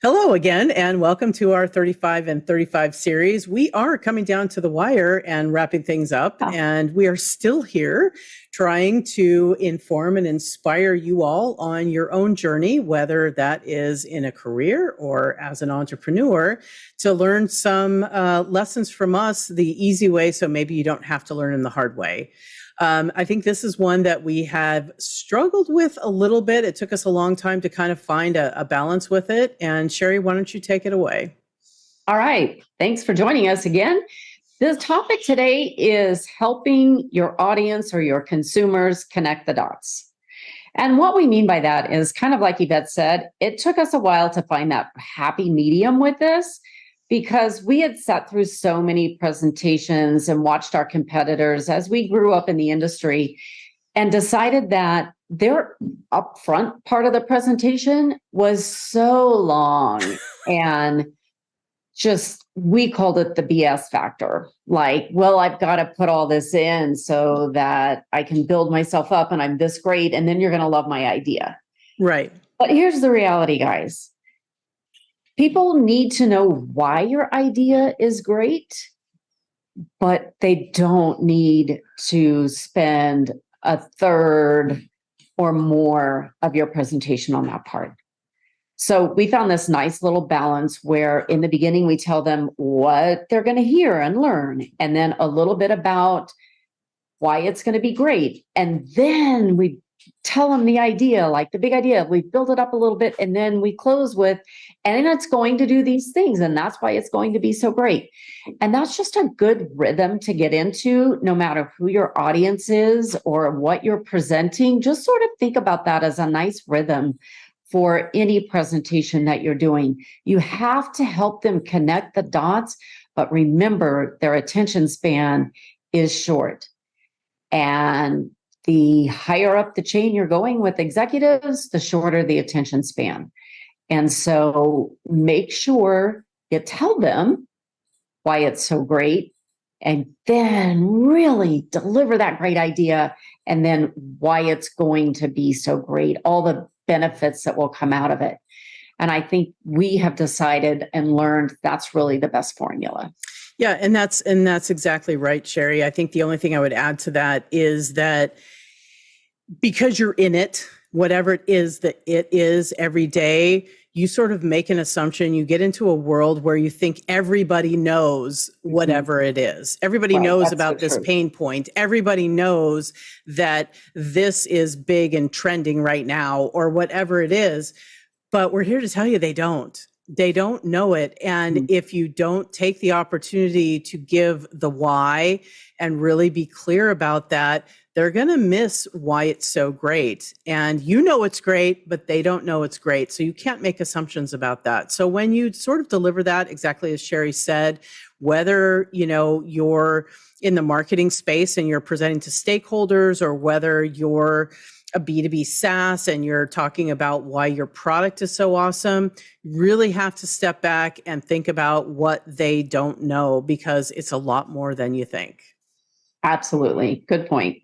Hello again, and welcome to our 35 and 35 series. We are coming down to the wire and wrapping things up, and we are still here trying to inform and inspire you all on your own journey, whether that is in a career or as an entrepreneur, to learn some lessons from us the easy way, so maybe you don't have to learn in the hard way. I think this is one that we have struggled with a little bit. It took us a long time to kind of find a balance with it. And Sherry, why don't you take it away? All right. Thanks for joining us again. The topic today is helping your audience or your consumers connect the dots. And what we mean by that is kind of like Yvette said, it took us a while to find that happy medium with this, because we had sat through so many presentations and watched our competitors as we grew up in the industry and decided that their upfront part of the presentation was so long and just, we called it the BS factor. Like, well, I've got to put all this in so that I can build myself up and I'm this great, and then you're going to love my idea. Right. But here's the reality, guys. People need to know why your idea is great, but they don't need to spend a third or more of your presentation on that part. So we found this nice little balance where in the beginning we tell them what they're going to hear and learn, and then a little bit about why it's going to be great. And then we tell them the idea, like the big idea. We build it up a little bit, and then we close with, and it's going to do these things, and that's why it's going to be so great. And that's just a good rhythm to get into, no matter who your audience is or what you're presenting. Just sort of think about that as a nice rhythm for any presentation that you're doing. You have to help them connect the dots, but remember, their attention span is short. And the higher up the chain you're going with executives, the shorter the attention span. And so make sure you tell them why it's so great, and then really deliver that great idea, and then why it's going to be so great, all the benefits that will come out of it. And I think we have decided and learned that's really the best formula. Yeah, and that's exactly right, Sherry. I think the only thing I would add to that is that because you're in it, whatever it is that it is every day, you sort of make an assumption. You get into a world where you think everybody knows whatever it is. Everybody knows about this pain point. Everybody knows that this is big and trending right now, or whatever it is. But we're here to tell you they don't. They don't know it. And if you don't take the opportunity to give the why and really be clear about that, they're going to miss why it's so great. And you know it's great, but they don't know it's great. So you can't make assumptions about that. So when you sort of deliver that, exactly as Sherry said, whether you're in the marketing space and you're presenting to stakeholders, or whether you're a B2B SaaS and you're talking about why your product is so awesome, you really have to step back and think about what they don't know, because it's a lot more than you think. Absolutely. Good point.